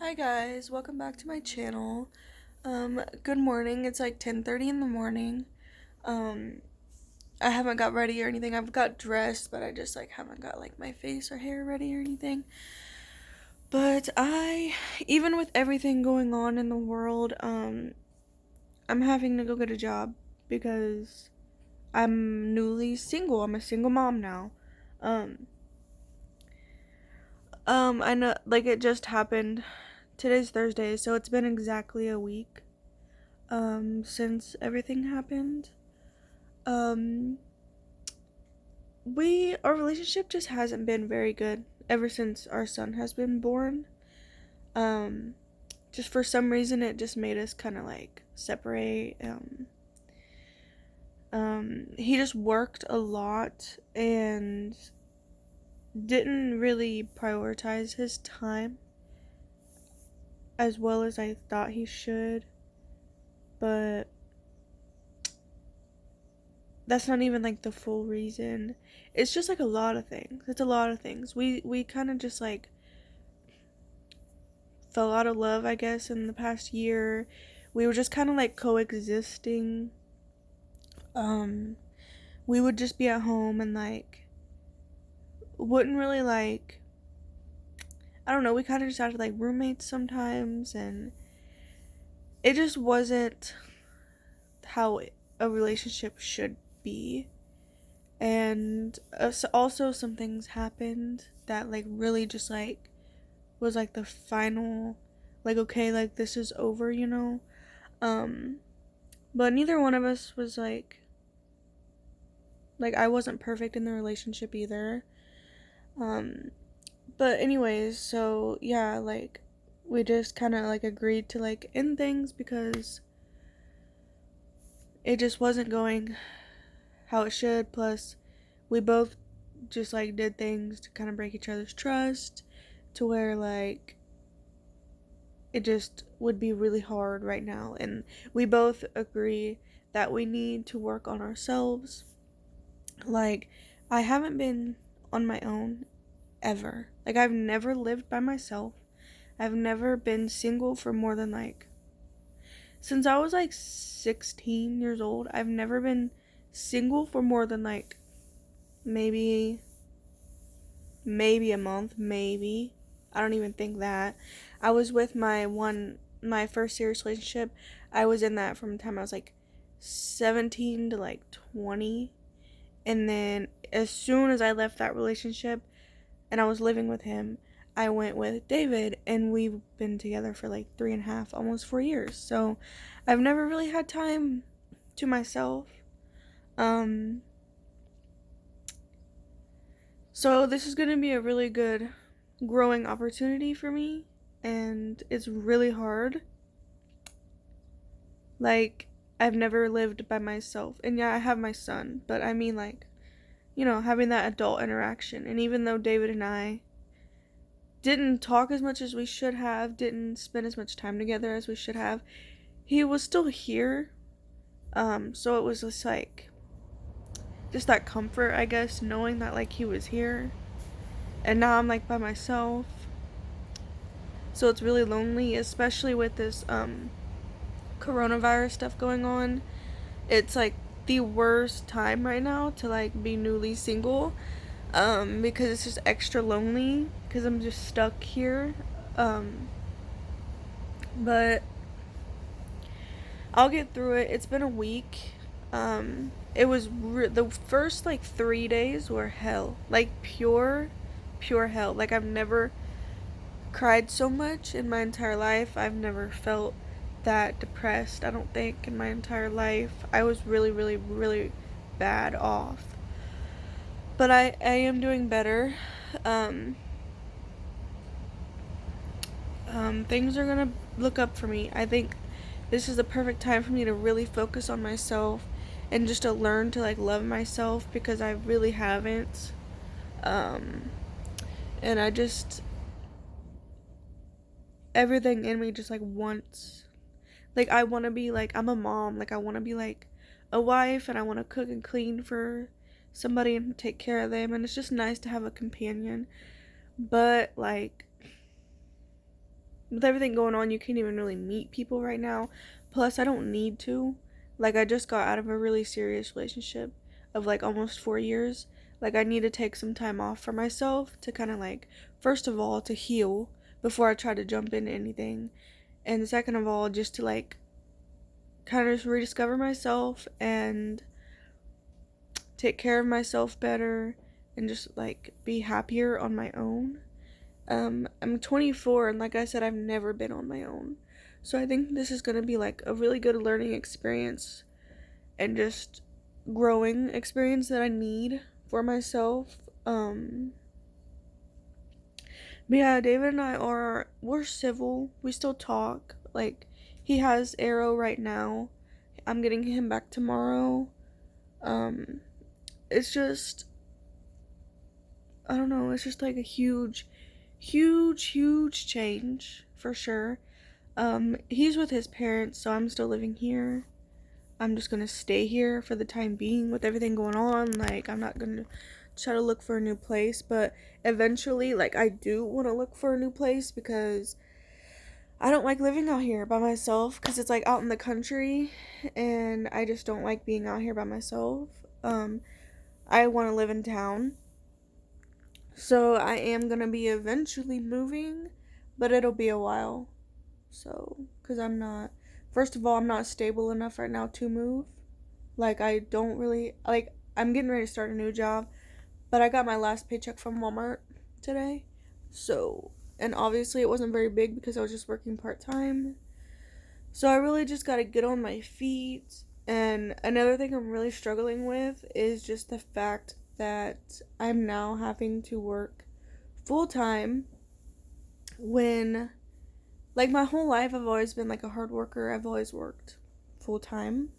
Hi guys, welcome back to my channel. Good morning. It's like 10:30 in the morning. Um, I haven't got ready or anything. I've got dressed, but I just like haven't got like my face or hair ready or anything. But even with everything going on in the world, I'm having to go get a job because I'm newly single. I'm a single mom now. Um, I know like it just happened. Today's Thursday, so it's been exactly a week since everything happened. Um, our relationship just hasn't been very good ever since our son has been born. Um, just for some reason, it just made us kind of like separate. He just worked a lot and didn't really prioritize his time as well as I thought he should, but that's not even like the full reason. It's just like a lot of things. It's a lot of things. We kind of just like fell out of love, I guess, in the past year. We were just kind of like coexisting. Um we would just be at home and like wouldn't really like I don't know, we kind of just acted like roommates sometimes, and it just wasn't how a relationship should be. And so also some things happened that like really just like was like the final, like, okay, like this is over, um but neither one of us was like I wasn't perfect in the relationship either. um but anyways, so yeah, like we just kind of like agreed to like end things because it just wasn't going how it should. Plus we both just like did things to kind of break each other's trust, to where like it just would be really hard right now, and we both agree that we need to work on ourselves. Like, I haven't been on my own ever. Like, I've never lived by myself. I've never been single for more than like since I was like 16 years old. I've never been single for more than like maybe a month, maybe. I don't even think that. I was with my first serious relationship. I was in that from the time I was like 17 to like 20. And then as soon as I left that relationship and I was living with him, I went with David, and we've been together for like 3.5, almost 4 years. So I've never really had time to myself. Um, so this is going to be a really good growing opportunity for me, and it's really hard. Like, I've never lived by myself. And yeah, I have my son, but I mean like, having that adult interaction. And even though David and I didn't talk as much as we should have, didn't spend as much time together as we should have, he was still here. So it was just that comfort, I guess, knowing that like he was here. And now I'm like by myself. So it's really lonely, especially with this coronavirus stuff going on. It's like the worst time right now to like be newly single, because it's just extra lonely because I'm just stuck here. But I'll get through it. It's been a week. It was the first like 3 days were hell, like pure hell. Like, I've never cried so much in my entire life. I've never felt that depressed, I don't think, in my entire life. I was really, really, really bad off. But I am doing better. Um, things are gonna look up for me. I think this is the perfect time for me to really focus on myself and just to learn to like love myself, because I really haven't. Um, and I just, everything in me just like wants, like, I want to be like, I'm a mom, like I want to be like a wife, and I want to cook and clean for somebody and take care of them, and it's just nice to have a companion. But like, with everything going on, you can't even really meet people right now. Plus, I don't need to. Like, I just got out of a really serious relationship of like almost 4 years. Like, I need to take some time off for myself to kind of like, first of all, to heal before I try to jump into anything. And second of all, just to like kind of rediscover myself and take care of myself better and just like be happier on my own. I'm 24, and like I said, I've never been on my own. So I think this is going to be like a really good learning experience and just growing experience that I need for myself. But yeah, David and we're civil. We still talk. Like, he has Arrow right now. I'm getting him back tomorrow. Um, it's just, I don't know, it's just like a huge change for sure. He's with his parents, so I'm still living here. I'm just gonna stay here for the time being with everything going on. Like, I'm not gonna try to look for a new place, but eventually, like, I do want to look for a new place because I don't like living out here by myself because it's like out in the country, and I just don't like being out here by myself. I want to live in town. So I am gonna be eventually moving, but it'll be a while. So, because first of all, I'm not stable enough right now to move. Like, I don't really, like, I'm getting ready to start a new job, but I got my last paycheck from Walmart today. So, and obviously it wasn't very big because I was just working part-time. So I really just gotta get on my feet. And another thing I'm really struggling with is just the fact that I'm now having to work full-time when, like, my whole life I've always been like a hard worker. I've always worked full-time.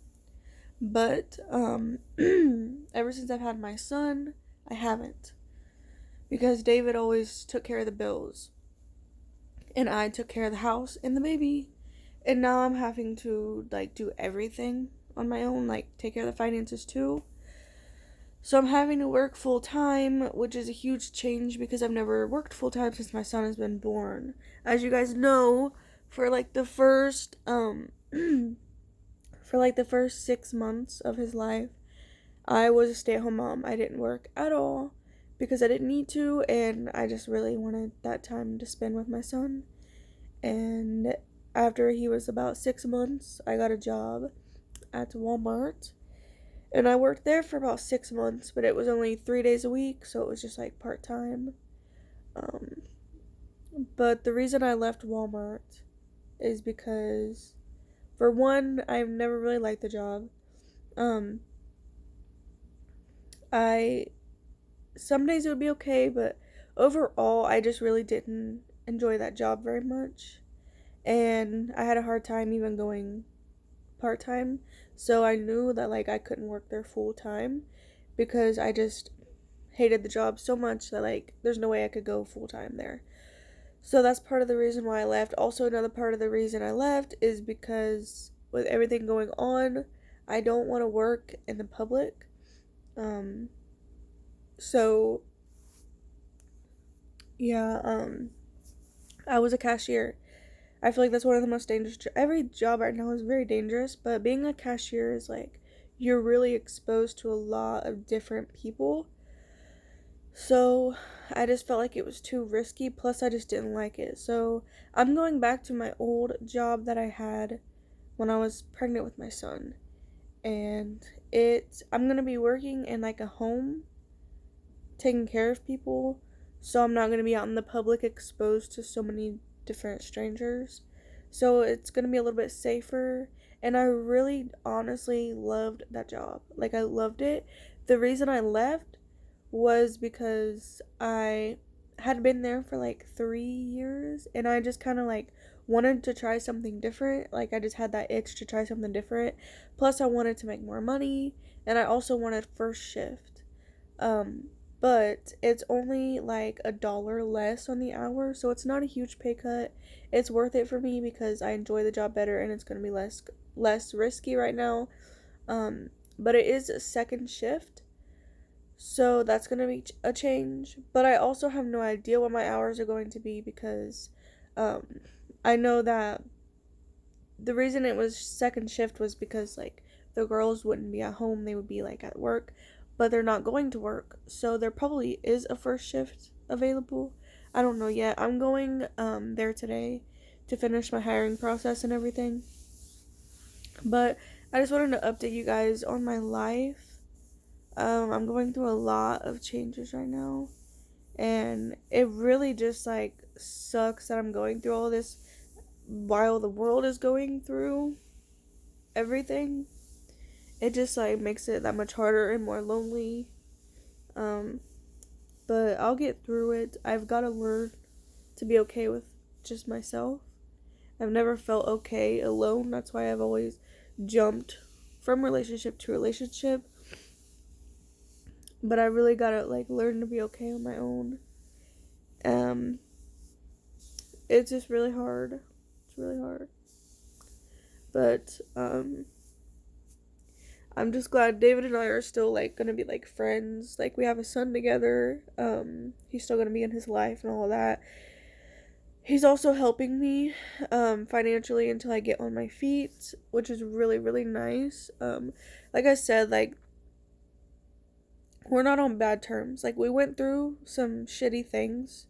But ever since I've had my son, I haven't. Because David always took care of the bills. And I took care of the house and the baby. And now I'm having to like do everything on my own, like take care of the finances too. So I'm having to work full time, which is a huge change because I've never worked full time since my son has been born. As you guys know, for like the first for like the first 6 months of his life, I was a stay-at-home mom. I didn't work at all because I didn't need to, and I just really wanted that time to spend with my son. And after he was about 6 months, I got a job at Walmart. And I worked there for about 6 months, but it was only 3 days a week, so it was just like part-time. But the reason I left Walmart is because, for one, I've never really liked the job. I some days it would be okay, but overall I just really didn't enjoy that job very much. And I had a hard time even going part-time. So I knew that like I couldn't work there full time because I just hated the job so much that like there's no way I could go full time there. So that's part of the reason why I left. Also, another part of the reason I left is because with everything going on, I don't want to work in the public. So yeah, I was a cashier. I feel like that's one of the most dangerous every job right now is very dangerous, but being a cashier is like you're really exposed to a lot of different people. So I just felt like it was too risky, plus I just didn't like it. So I'm going back to my old job that I had when I was pregnant with my son. And I'm going to be working in like a home taking care of people. So I'm not going to be out in the public exposed to so many different strangers. So it's going to be a little bit safer. And I really honestly loved that job. Like, I loved it. The reason I left was because I had been there for like 3 years and I just kind of like wanted to try something different. Like, I just had that itch to try something different. Plus, I wanted to make more money, and I also wanted first shift. But it's only like $1 less on the hour, so it's not a huge pay cut. It's worth it for me because I enjoy the job better, and it's gonna be less risky right now. But it is a second shift, so that's gonna be a change. But I also have no idea what my hours are going to be because I know that the reason it was second shift was because like the girls wouldn't be at home, they would be like at work, but they're not going to work, so there probably is a first shift available. I don't know yet. I'm going there today to finish my hiring process and everything, but I just wanted to update you guys on my life. I'm going through a lot of changes right now, and it really just like sucks that I'm going through all this while the world is going through everything. It just like makes it that much harder and more lonely. Um, but I'll get through it. I've got to learn to be okay with just myself. I've never felt okay alone. That's why I've always jumped from relationship to relationship. But I really gotta like learn to be okay on my own. It's just really hard. It's really hard. But I'm just glad David and I are still like gonna be like friends. Like we have a son together. He's still gonna be in his life and all of that. He's also helping me financially until I get on my feet, which is really, really nice. Like I said, like we're not on bad terms. Like we went through some shitty things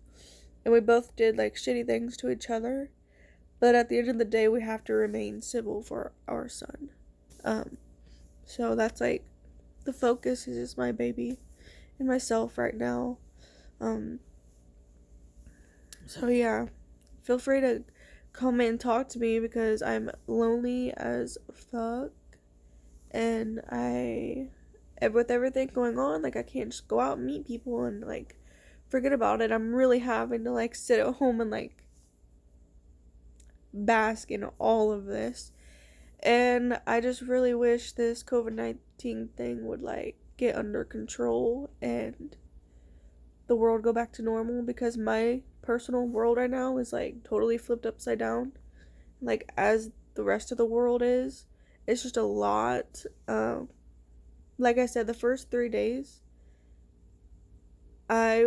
and we both did like shitty things to each other. But at the end of the day, we have to remain civil for our son. So that's like the focus is just my baby and myself right now. So yeah, feel free to comment and talk to me because I'm lonely as fuck, and with everything going on, like I can't just go out and meet people and like forget about it. I'm really having to like sit at home and like bask in all of this. And I just really wish this COVID-19 thing would like get under control and the world go back to normal, because my personal world right now is like totally flipped upside down, like as the rest of the world is. It's just a lot. Like I said, the first 3 days I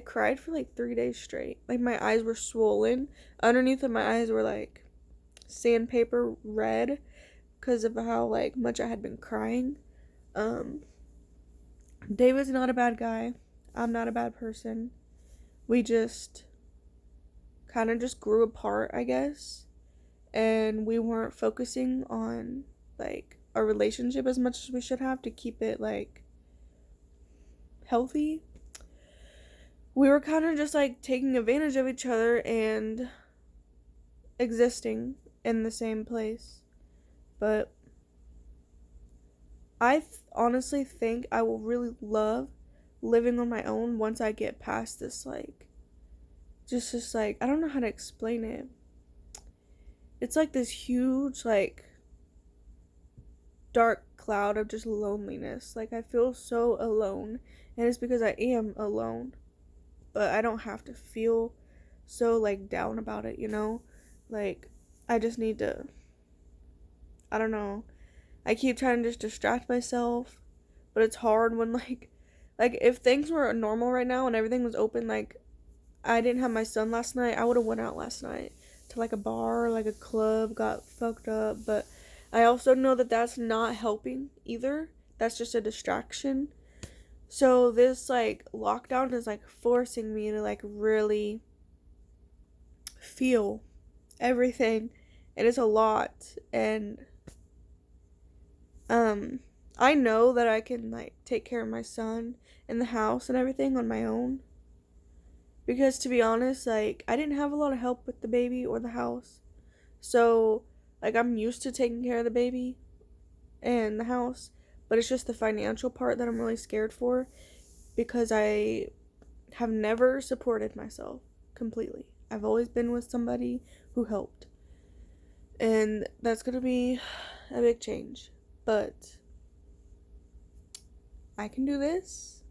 cried for like 3 days straight. Like my eyes were swollen. Underneath of my eyes were like sandpaper red because of how like much I had been crying. David's not a bad guy. I'm not a bad person. We just kind of just grew apart, I guess. And we weren't focusing on like our relationship as much as we should have to keep it like healthy. We were kind of just like taking advantage of each other and existing in the same place. But I honestly think I will really love living on my own once I get past this like just like I don't know how to explain it. It's like this huge like dark cloud of just loneliness. Like I feel so alone, and it's because I am alone. But I don't have to feel so like down about it, you know? Like I just need to, I don't know. I keep trying to just distract myself, but it's hard when like if things were normal right now and everything was open, like I didn't have my son last night, I would have went out last night to like a bar or like a club, got fucked up, but I also know that that's not helping either. That's just a distraction. So this like lockdown is like forcing me to like really feel everything, and it's a lot. And I know that I can like take care of my son and the house and everything on my own, because to be honest, like I didn't have a lot of help with the baby or the house. So like I'm used to taking care of the baby and the house, but it's just the financial part that I'm really scared for, because I have never supported myself completely. I've always been with somebody who helped. And that's going to be a big change. But I can do this.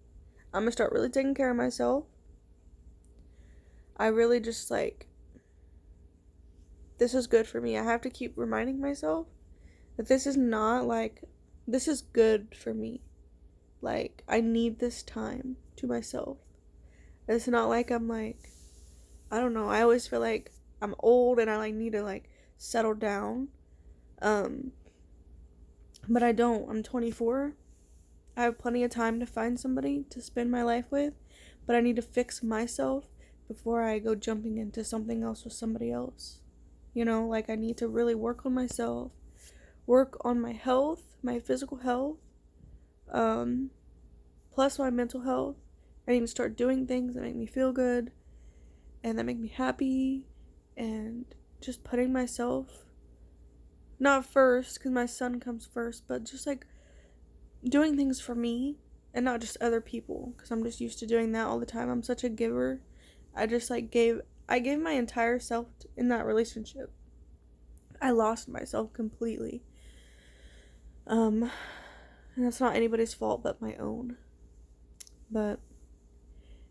I'm going to start really taking care of myself. I really just like, this is good for me. I have to keep reminding myself that this is not like, this is good for me. Like, I need this time to myself. It's not like I'm like, I don't know. I always feel like I'm old and I like need to like settle down. But I don't. I'm 24. I have plenty of time to find somebody to spend my life with, but I need to fix myself before I go jumping into something else with somebody else. You know, like I need to really work on myself, work on my health, my physical health, plus my mental health. I need to start doing things that make me feel good and that make me happy, and just putting myself not first, because my son comes first, but just like doing things for me and not just other people, because I'm just used to doing that all the time. I'm such a giver. I just like I gave my entire self in that relationship. I lost myself completely. And that's not anybody's fault but my own. But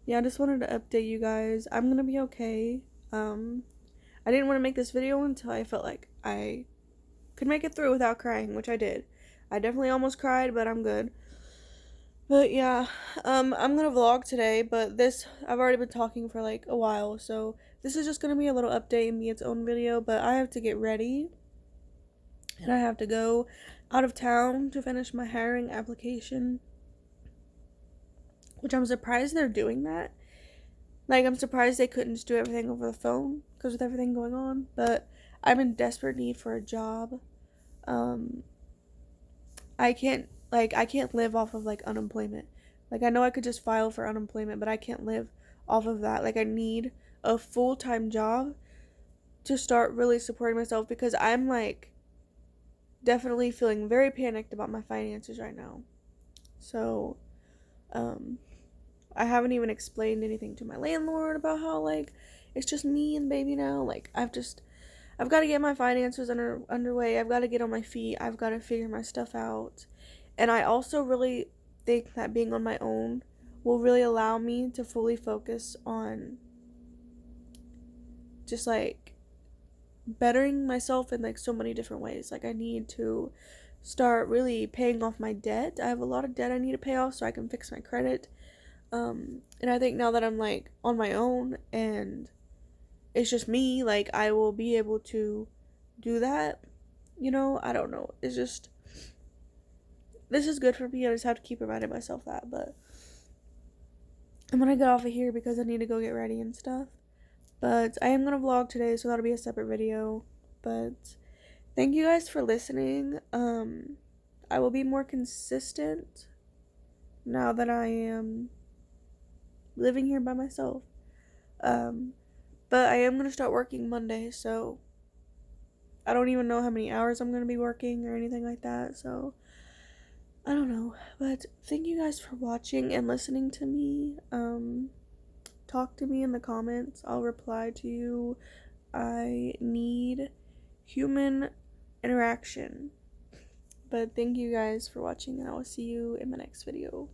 yeah, I just wanted to update you guys. I'm gonna be okay. I didn't want to make this video until I felt like I could make it through without crying, which I did. I definitely almost cried, but I'm good. But yeah, I'm gonna vlog today, but I've already been talking for like a while, so this is just gonna be a little update and be its own video, but I have to get ready, and I have to go out of town to finish my hiring application, which I'm surprised they're doing that. Like, I'm surprised they couldn't just do everything over the phone, because with everything going on, but I'm in desperate need for a job. I can't live off of like unemployment. Like, I know I could just file for unemployment, but I can't live off of that. Like, I need a full-time job to start really supporting myself, because I'm like definitely feeling very panicked about my finances right now. So, I haven't even explained anything to my landlord about how like it's just me and the baby now. Like, I've got to get my finances underway. I've got to get on my feet. I've got to figure my stuff out. And I also really think that being on my own will really allow me to fully focus on just like bettering myself in like so many different ways. Like, I need to start really paying off my debt. I have a lot of debt I need to pay off so I can fix my credit. And I think now that I'm like on my own and it's just me, like, I will be able to do that. You know, I don't know. It's just, this is good for me. I just have to keep reminding myself that. But I'm gonna get off of here because I need to go get ready and stuff. But I am gonna vlog today, so that'll be a separate video. But thank you guys for listening. I will be more consistent now that I am living here by myself. But I am gonna start working Monday, so I don't even know how many hours I'm gonna be working or anything like that, so I don't know. But thank you guys for watching and listening to me. Talk to me in the comments. I'll reply to you. I need human interaction. But thank you guys for watching, and I will see you in my next video.